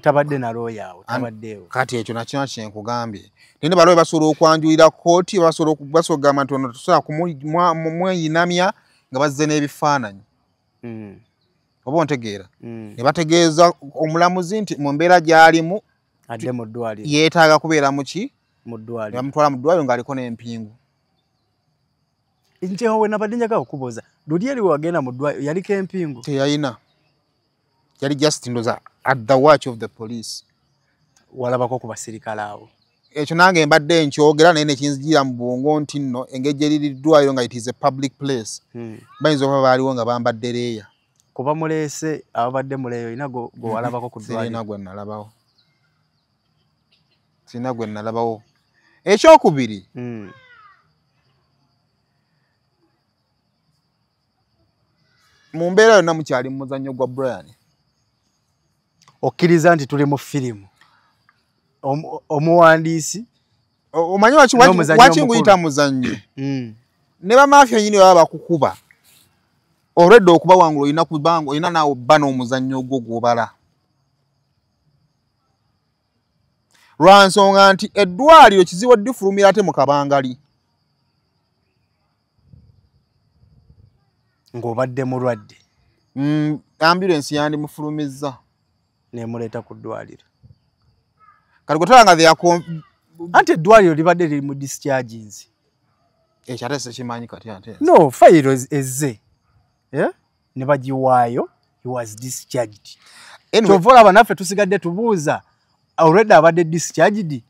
tabadde na looya awo tabaddeewo kati ekyo nakyo kyenkugambye nene balooya basobola okwanjulira kooti basobola kugamba nti ono tusobola kumweyinamya nga bazze n'ebifaananyi oba ontegeera ne bategeeza omulamuzi nti mu mbeera gy'alimu adde mu ddwaliro yeetaaga kubeera muki mu ddwaliro bamutwala mu ddwaliro ng'aliko n'empingu njeho we nabadde njagala okubuuza luli eri wagenda mu ddwaliro yaliko empingu teyalina yali just ndoza at the watch of the police walabako ku basirikale abo ekyo nange mbadde nkyogera naye nekinzijira mu bwongo nti nno engeri gye liri ddwaliro nga it is a public place bayinza okuba baaliwo nga bambadde leeya kuba muleese ababadde muleeyo olina gwe walabako ku ddwaliro sirina gwe nalabawo ekyokubiri mu mbeera yonna mukyali mu muzannyo gwa Brian okkiriza nti tuli mu firimu omuwandiisi omanyi waki nguyita muzannyo ne bamafya nyini baba bakukuba olwedde okuba wangula olina kubanga olina naawe obba n'omuzannyo ogwo gw'obala lwa nsonga nti eddwaliro kizibu oddifulumira ate mu kabangali ng'obadde mulwadde ambulensi yandimufulumizza nemuleeta ku ddwaliro kati gwe tolanga anti eddwaliro libadde liri mu discharges ekyo ate sekimanyi kati ate no fayiro ezze ne bagiwaayo he was discharged kyova olaba naffe tusigadde tubuuza already abadde discharged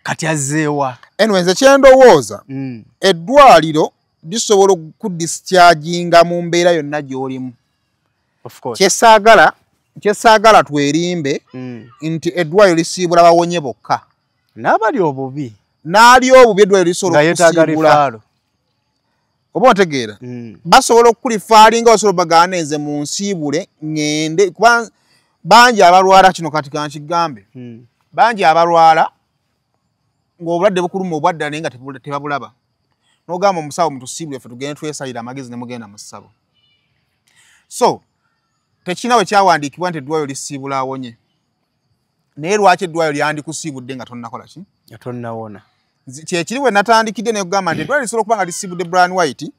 kati azzeewa nze kyendowooza eddwaliro lisobola okudischarginga mu mbeera yonna gy'olimu kyesaagala twerimbe nti eddwaliro lisiibula bawonye bokka n'abali obubi eddwaliro lisobola okusiibula oba otegeera basobola okulifaalinga basobola bagaana nze mu nsiibule ŋŋende kuba bangi abalwala kino kati kankigambe bangi abalwala ng'obulwadde bukuluma obwadda naye nga tebabulaba n'ogamba omusawo mutusiibule ffe tugende twesalira amagezi ne mugenda mu ssabo so tekina bwe kyawandiikibwa nti eddwaliro lisiibula awonye naye lwaki eddwaliro lyandikusiibudde nga tonnakola ki nga tonnawona kyekiri bwe natandikidde naye kugamba nti eddwaliro lisobola okuba nga lisiibudde Brian White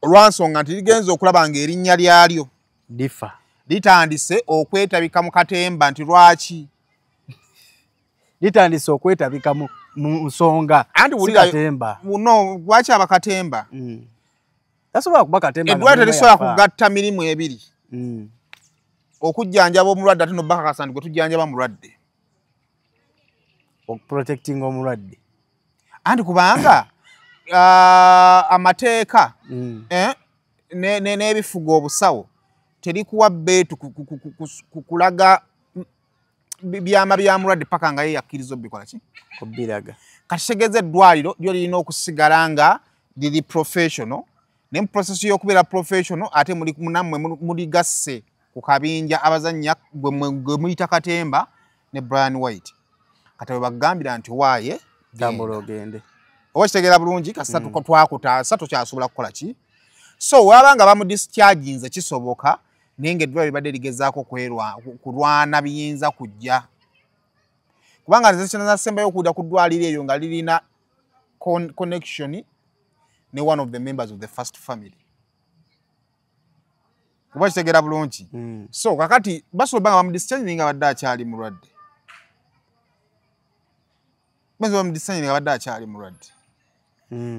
olwansonga nti ligenza okulaba ng'erinnya lyalyo lifa litandise okwetabika mu katemba nti lwaki litandise okwetabika mu nsonga sikatemba no lwaki abakatemba tasobola kuba katemba eddwaliro terisobola kugatta mirimu ebiri okujjanjaba omulwadde ate nobakakasa nti gwe tujjanjaba mulwadde okuprotecting omulwadde anti kubanga amateeka n'ebifuga obusawo terikuwa beetu kulaga byama bya mulwadde paka nga yeyakkiriza obikola ki obiraga kati kitegeeza eddwaliro lyo lirina okusigala nga liri professional ne mu process y'okubeera professional ate nammwe muligasse ku kabinja abazannya gwe muyita katemba ne Brian White kati bwe bagambira nti waaye tambula ogende oba kitegeera bulungi kasatu twakutaasa tokyasobola kukola ki so wabanga bamudischarginze kisoboka naye ng'eddwaliro libadde ligezaako kulwana biyinza kujja kubanga nze kinasembayo okudda ku ddwaliro eyo nga lirina connection ne one of the members of the first family kuba kitegeera bulungi so kakati basobola banga bamudischarginga badde akyali mulwadde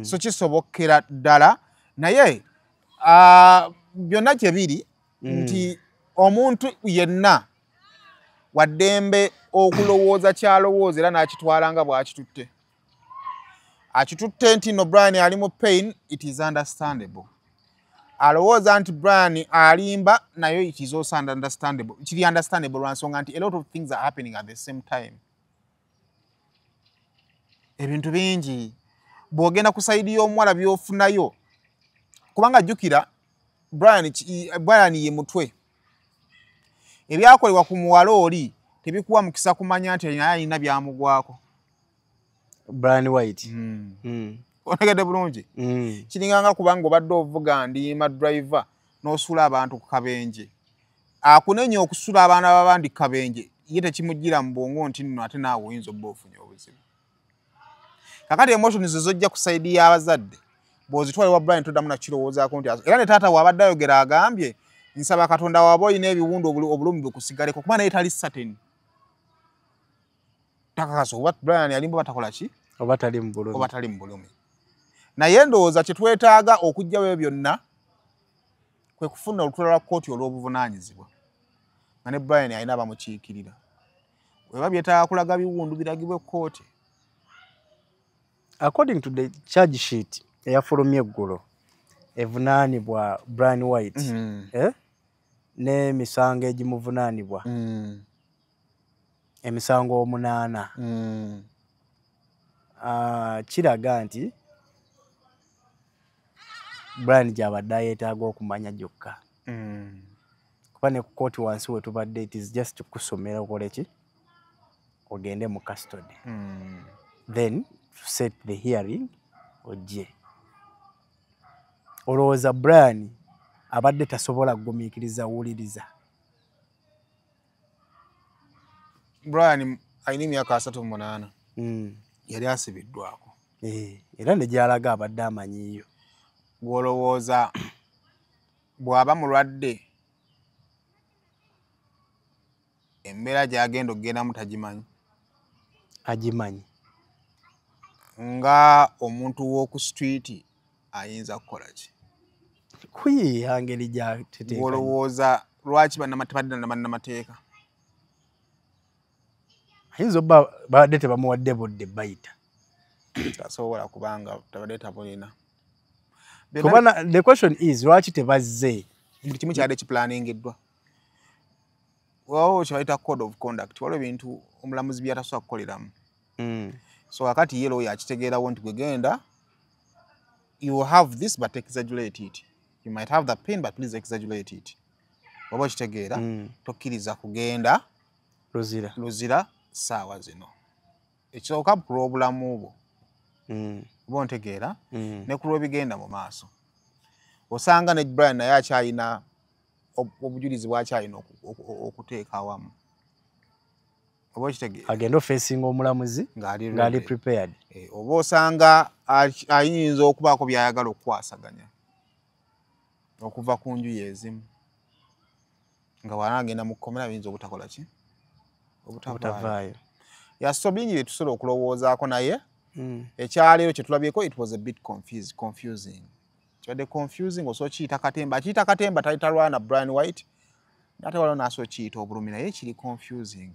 so kisobokera ddala naye byonna kye biri nti omuntu yenna waddembe okulowooza kyalowooza era n'akitwala nga bw'akitutte akitutte nti no Brian ali mu pain it is understandable alowooza nti Brian alimba nayo it is also understandable kiri understandable lwansonga nti a lot of things are happening at the same time ebintu bingi bw'ogenda ku sayidi y'omuwala by'ofunayo kubanga jjukira Brian ye mutwe ebyakolebwa ku muwala oli tebikuwa mukisa kumanya nti naye alina byamugwako Brian White otegedde bulungi kiringanga kubanga obadde ovuga ndiima driver n'osula abantu ku kabenje akunenya okusula abaana b'abandi kabenje ye tekimujjira mu bwongo nti nno ate naawe oyinza obba ofunye obuzibu kakati emotions zojja ku sayidi y'abazadde bw'ozitwala wa Brian toddamu nakirowoozaako nti era ne taata bw'abadde ayogera agambye nsaba Katonda waba olina ebiwundu obulumi bukusigaleko kuba naye tali certain takakasa oba Brian alimba batakola ki oba tali mu bulumi naye ndowooza kye twetaaga okuggyawo ebyo byonna kwe kufuna olutula lwa kkooti olw'obuvunaanyizibwa nga ne Brian alina abamukiikirira weba byetaaga kulaga biwundu biragibwe kkooti. According to the charge sheet eyafulumye eggulo evunaanibwa Brian White n'emisango egimuvunaanibwa emisango 8 kiraga nti Brian gy'abadde yeetaaga okumanya gyokka kuba ne ku kkooti wansi we tubadde it is just kusomera okole ki ogende mu custody then to set the hearing ojje. Olowooza Brian abadde tasobola kugumiikiriza wuliriza? Brian alina emyaka 38 yali asibiddwako era ne gy'alaga abadde amanyiiyo. Gw'olowooza bw'aba mulwadde embeera gy'agenda okugendamu tagimanyi? Agimanyi. Nga omuntu w'oku street ayinza kukola ki? Kuyiiya ngeri gy'ateteeka. Gw'olowooza lwaki bannamateeka ayinza obba babadde tebamuwadde budde bayita tasobola kubanga tabadde tabulina. Kuba the question is lwaki tebazze? Buli kimu kyadde kipulaningiddwa. Waliwo kyebayita code of conduct, waliwo ebintu omulamuzi byatasobola kukoleramu. So kakati ye lawyer akitegeerawo nti gwegenda you have this but exaggerate it. You might have the pain but please exaggerate it. Oba okitegeera tokkiriza kugenda luzira ssaawa zino. Ekisooka purobulamu bwo oba ontegeera ne ku lw'ebigenda mu maaso. Osanga ne Brian naye akyalina obujulizi bw'akyalina okuteeka awamu. Oba okitegeera agenda ofeesinga omulamuzi ng'ali prepared. Oba osanga ayinza okubaako by'ayagala okukwasaganya okuva ku njuyi ezimu nga bw'anaagenda mu kkomera biyinza obutakola ki? Obutavaayo. Yasobingi bye tusobola okulowoozaako naye ekyaleero kye tulabyeko it was a bit confusing. Kibadde confusing osobola kiyita katemba. Akiyita katemba talitalwana na Brian White ate waliwo n'asobola kiyita obulumi naye kiri confusing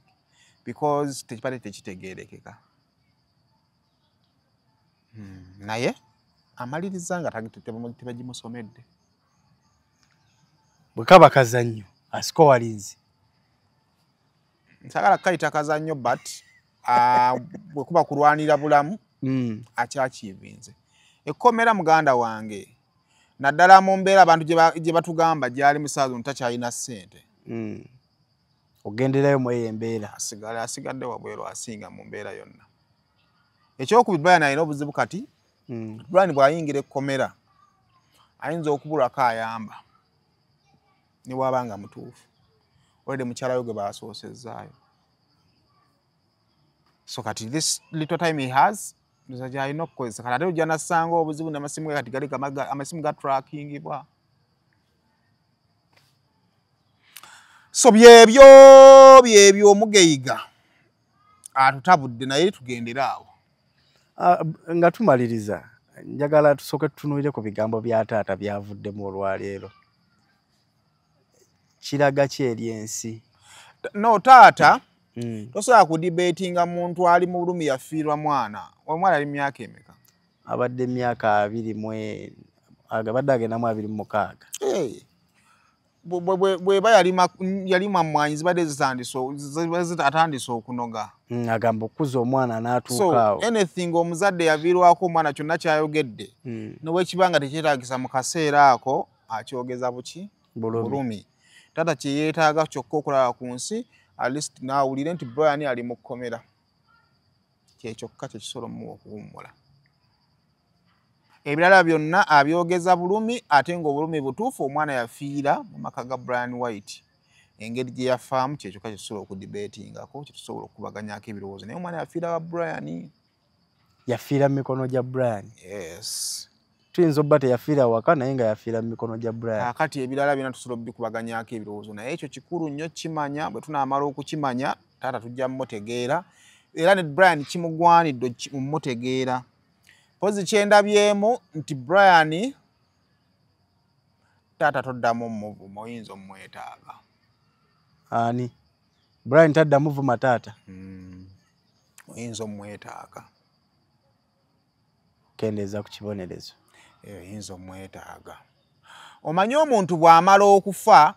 because tekibadde tekitegeerekeka. Naye amaliriza nga tebagimusomedde. Bwe kaba kazannyo asiko walinzi. Nsagala kayita kazannyo but bwe kuba kulwanira bulamu akyakiivinze. Ekkomera muganda wange naddala mu mbeera abantu gye batugamba gyali musaazi ono takyalina ssente. Ogenderayo mu eyo embeera. Asigadde wabweru asinga mu mbeera yonna. Ekyokubiri Brian alina obuzibu kati. Brian bw'ayingira ekkomera ayinza okubulwako ayamba ne bw'abanga mutuufu. Olede mukyala we gwe baasoosezaayo. So kati this little time he has alina okukozesa kati ate ojja nassanga obuzibu n'amasimu ge kati gali amasimu ga trackingibwa. So byebyo omugeyiga atutabudde naye tugendera awo. Nga tumaliriza njagala tusooke tutunuulire ku bigambo bya taata byavuddemu olwaleero. Kiraga ki eri ensi? No taata tosobola kudibetinga muntu ali mu bulumi yafiirwa mwana. Omwana ali myaka emeka? Abadde myaka 20 abadde agenda mu 26. Bweba yali mamwanyi zibadde zitandise okunoga. Agamba okuza omwana n'atuuka awo. So anything omuzadde yaviirwako omwana kyonna kyayogedde nobwekibanga tekyetaagisa mu kaseera ako akyogeza buki? Bulumi. Taata kye yeetaaga kyokka okulaba ku nsi at least naawulire nti Brian ali mu kkomera. Kyekyokka kye kisobola omuwa okuwummula. Ebirala byonna abyogeza bulumi ate ng'obulumi butuufu omwana yafiira mu maka ga Brian White. Engeri gye yafaamu kyekyokka kye tusobola okudibetingako kye tusobola okubaganyako ebirowoozo naye omwana yafiira wa Brian. Yafiira mu mikono gya Brian? Yes. Tuyinza obba teyafiira waka naye nga yafiira mu mikono gya Brian. Kakati ebirala byonna tusobola obikubaganyako ebirowoozo naye ekyo kikulu nnyo kimanya bwe tunaamala okukimanya taata tujja mmutegeera era ne Brian kimugwanidde mmutegeera. Pozi kyendabyemu nti Brian taata toddamu omuvumo oyinza omwetaaga. Ani? Brian tadda muvuma taata. Oyinza omwetaaga. Kendeeza ku kibonerezo. Oyinza omwetaaga. Omanyi omuntu bw'amala okufa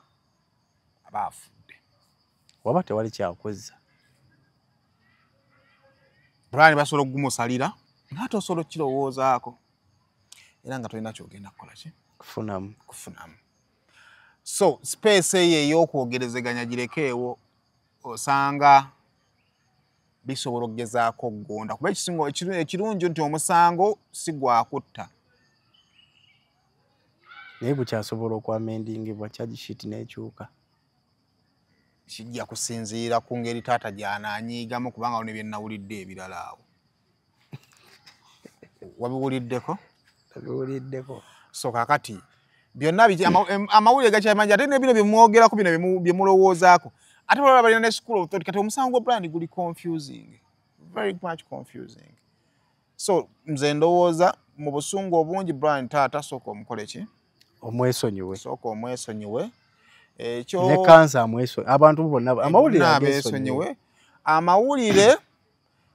aba afudde. Waba tewali kyakozza. Brian basobola okugumusalira n'ate osobola okukirowoozaako era nga tolina kyogenda kukola ki? Kufunamu. So space eyo ey'okwogerezeganya girekeewo osanga bisobola okugezaako okugonda kuba ekirungi nti omusango si gwakutta. Naye bukyasobola okwamendingibwa charge sheet n'ekyuka. Kijja kusinziira ku ngeri taata gy'anaanyiigamu kubanga wano bye nnawulidde ebirala awo. Wabiwuliddeko? Tabiwuliddeko. So kakati byonna amawulire gakyamanyi ate ne bino bye mwogerako bino bye mulowoozaako ate balala balina ne school of thought kati omusango gwa Brian guli confusing, very much confusing. So nze ndowooza mu busungu obungi Brian taata sooka omukole ki? Omwesonyiwe. Sooka omwesonyiwe. Ne kansa amweso abantu bonna amawulire abesonyiwe. Amawulire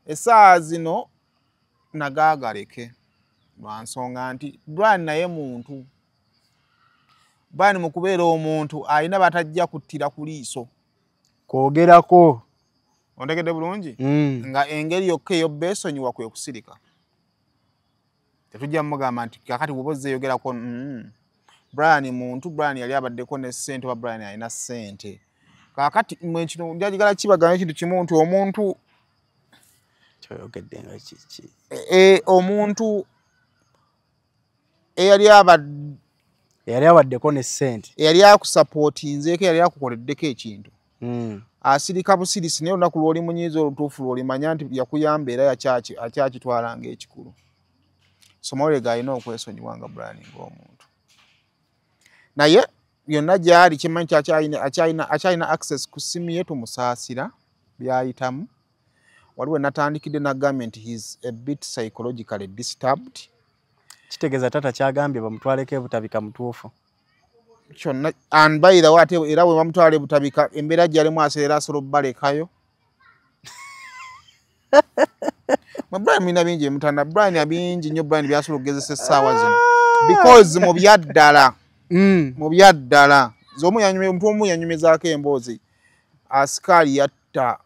essaawa zino nagaagaleke lwa nsonga nti Brian naye muntu. Brian mu kubeera omuntu alina batajja kuttira ku liiso. Kwogerako. Ontegedde bulungi? Nga engeri yokka ey'obbeesonyiwa kwe kusirika. Tetujja mugamba nti kakati bw'oba ozzeeyogerako Brian muntu, Brian yali abaddeko ne ssente oba Brian alina ssente. Kakati mwe kino njagala kibagana ekintu kimu nti omuntu kyoyogedde nga kiki. Omuntu eyali abaddeko ne ssente. Eyali akusapootinzeeko yali akukoleddeko ekintu. Asirika busirisi naye olunaku lw'oli munyiiza olutuufu lw'olimanya nti yakuyamba era akyakitwala ng'ekikulu. Somawulire g'alina okwesonyiwa nga Brian ng'omuntu. Naye byonna gy'ali kimanyi akyalina access ku ssimu ye tumusaasira by'ayitamu. Waliwo natandikidde n'agambye nti he's a bit psychologically disturbed. Kitegeeza taata kyagambye bamutwaleko ebutabika mutuufu. Kyonna and by the way era bwe bamutwala ebutabika embeera gy'alimu aseera asobola obbalekayo. Brian mina bingi emutanda Brian abingi nnyo Brian byasobola okugezesa essaawa zino because mu byaddala omuntu omu yanyumizaako emboozi asikaali yatta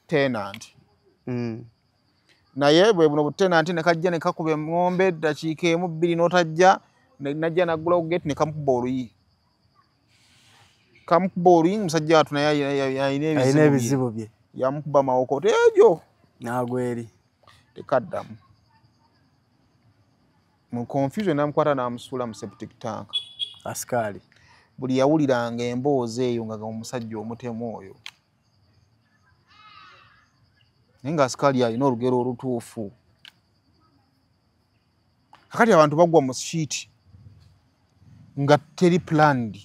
tenant. Naye bwe buno butenanti ne kajja ne kakuba eŋŋombe eddakiika emu bbiri n'otajja najja naggula ku gate ne kamukuba oluyi. Musajja watu naye alina ebizibu bye. Yamukuba mawokoti egyo n'agweri. Tekaddamu. Mu confusion namukwata n'amusuula mu septic tank. Asikaali. Buli yawuliranga emboozi eyo nga omusajja omutemu oyo. Naye nga asikaali alina olugero olutuufu. Kakati abantu bagwa mu shit nga teri planned.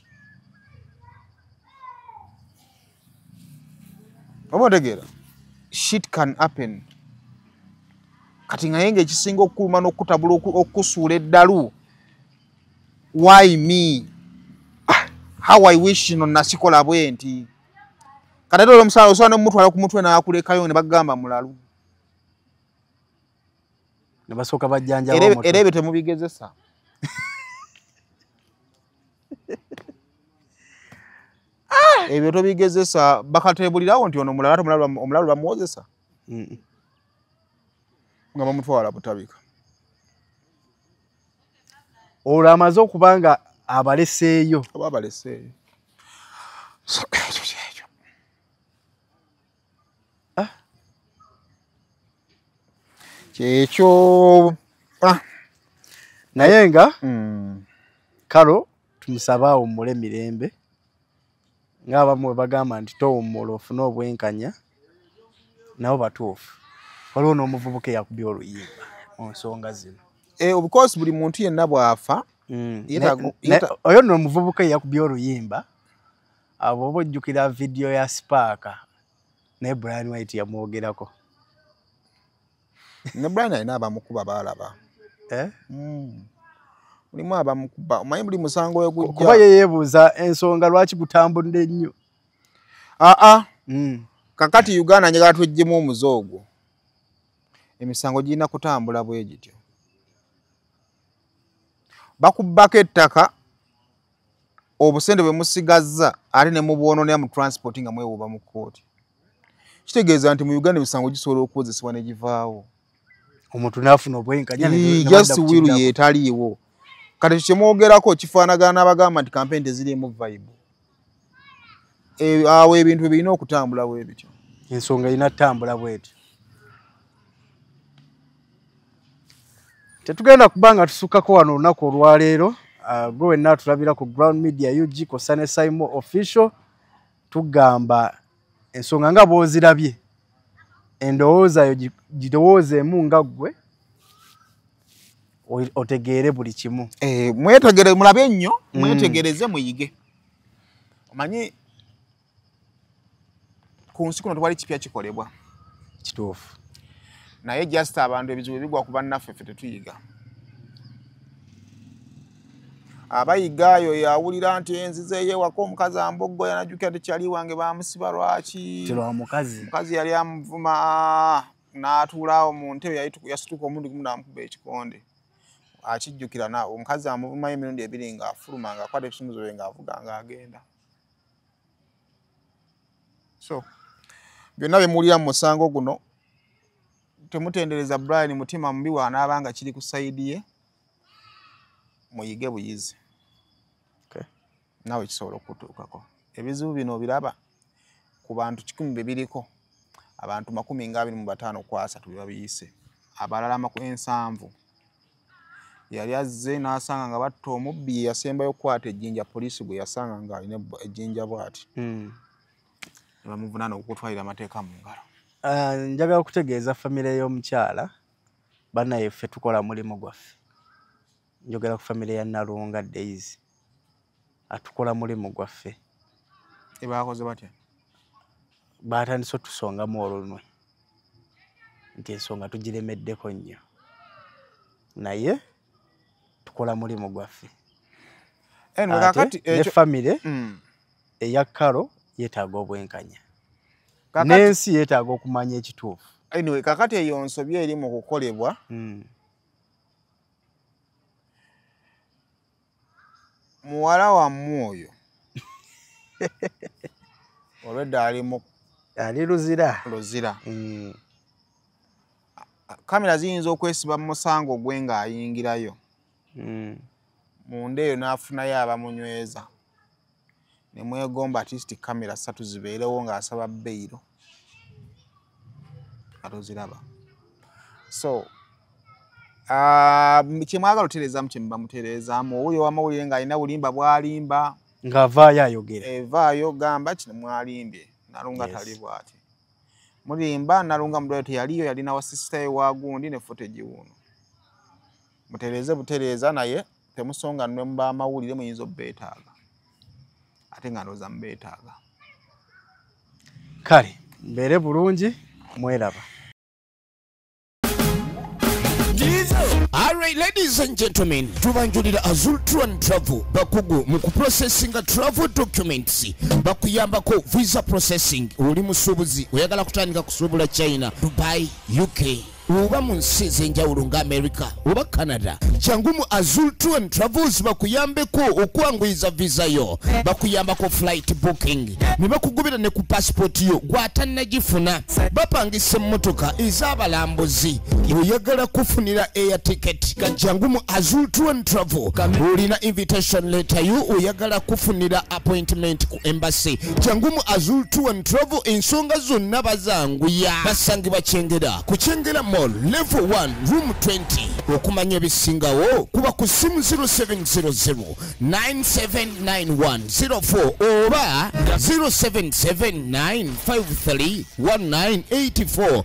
Oba otegeera? Shit can happen. Kati nga yenge ekisinga okukuluma n'okutabula okusuula eddalu. Why me? How I wish no nasikola bwe nti. Kati ate omusala osobola n'omutwala ku mutwe n'akulekayo ne bagamba mulalu. Ne basooka bajjanjaba omutwe. Era ebyo temubigezesa. Ebyo tobigezesa bakatebulirawo nti ono omulalu bamuwozesa. Nga bamutwala butabika. Olwo amaze okuba nga abaleseeyo. Oba abaleseeyo. Kyekyo. Naye nga kalo tumusaba awummule mirembe. Ng'abamu bwe bagamba nti towummula ofune obwenkanya nabo batuufu. Waliwo n'omuvubuka eyakubye oluyimba mu nsonga zino. Of course buli muntu yenna bw'afa. Oyo nno omuvubuka eyakubye oluyimba abo oba ojjukira vidiyo ya Spark naye Brian White yamwogerako. Ne Brian alina abamukuba baalaba. Mulimu abamukuba. Omanyi buli musango we gujja. Kuba ye yeebuuza ensonga lwaki gutambudde nnyo. Kakati Uganda njagala twejjemu omuzoogo. Emisango girina kutambula bwe gityo. Bakubbako ettaka obusende bwe musigazza ate ne mubwononera mu transport nga mwewuuba mu kkooti. Kitegeeza nti mu Uganda emisango gisobola okukozesebwa ne givaawo. Omuntu n'afuna obwenkanya just will yeetaliiwo. Kati kyemwogerako kifaanagana n'abagamba nti kampeni teziriimu vibe. Awo ebintu birina okutambula bwe bityo. Ensonga erina ttambula bwetyo. Tetugenda kubanga tusukkako wano olunaku olwaleero. Gwe wenna tulabira ku Ground Media UG Kosane Saimo Official. Tugamba ensonga nga bw'ozirabye. Endowooza yo girowoozeemu nga ggwe. Otegeere buli kimu. Mwetegere mulabe nnyo, mwetegereze muyige. Omanyi ku nsi kuno twali kipya kikolebwa. Kituufu. Naye just abantu ebizibu bigwa ku bannaffe ffe tetuyiga. Abayiga yo yawulira nti enzize yewaka omukazi amboggo yanajjukira tekyali wange bamusiba lwaki. Kirwa mukazi. Mukazi yali amuvuma n'atuulaawo mu ntebe yasituka omuntu gumu n'amukuba ekikonde. Akijjukira na omukazi amuvumayo emirundi 2 ng'afuluma ng'akwata ebisumuluzo bye ng'avuga ng'agenda. So byonna bye muwulira mu musango guno temutendereza Brian mutima mubi wanaabanga kiri ku sayidi ye muyige buyizi. Nawe kisobola okutuukako. Ebizibu bino biraba ku bantu 10 biriko abantu 25 ku 3 biba biyise. Abalala 70 yali azze n'asanga nga batta omubbi yasembayo okukwata ejjinja poliisi gwe yasanga nga alina ejjinja bw'ati. Bamuvunaana okutwalira amateeka mu ngalo. Njagala okutegeeza famire y'omukyala bannaye ffe tukola mulimu gwaffe. Njogera ku famire ya Nalunga Daisy. Atukola mulimu gwaffe. Baakoze batya? Baatandise otusongamu olunwe nti ensonga tugiremeddeko nnyo. Naye tukola mulimu gwaffe. Ne famire eya Karo yeetaaga obwenkanya. N'ensi yeetaaga okumanya ekituufu. Anyway, kakati eyo nsobya eri mu kukolebwa. Muwala wammwe oyo olwedda ali luzira. Kamera ziyinza okwesiba mu musango gwe ng'ayingirayo. Munda eyo n'afunayo abamunyweza. Ne mwegomba artistic kamera 3 zibeerewo ng'asaba bbeiro. Atoziraba. So kyemwagala otereezaamu kye muba mutereezaamu. Owulire wamawulire ng'alina bulimba bw'alimba. Ng'avaayo ayogera. Evaayo gamba kino mwalimbye. Nalunga tali bw'ati. Mulimba Nalunga mudwaliro teyaliyo, yalina wa sister ye wa gundi ne footage wuno. Mutereeze butereeza naye temusonga nnwe muba amawulire muyinza obbeetaaga. Ate nga ndowooza mubeetaaga. Kale mbeere bulungi mweraba. Alright, ladies and gentlemen, tubanjulira Azul Tour and Travel bakugu mu kuprocessinga travel documents bakuyambako visa processing. Oli musuubuzi oyagala kutandika kusuubula China, Dubai, UK oba mu nsi ez'enjawulo nga America oba Canada, jangu mu Azul Tour and Travels bakuyambeko okwanguyiza visa yo, bakuyambako flight booking, ne bakugubira ne ku passport yo gw'atannagifuna, bapangisa emmotoka ez'abalambuzi. Oyagala kufunira air ticket kajangu mu Azul Tour and Travel. Olina invitation letter yo oyagala kufunira appointment ku embassy, jangu mu Azul Tour and Travel. Ensonga zonna bazanguya, basangibwa Kyengera ku Kyengera Mall level 1 room 20. Okumanya ebisingawo kuba ku simu 0700 979104 oba 0779531984.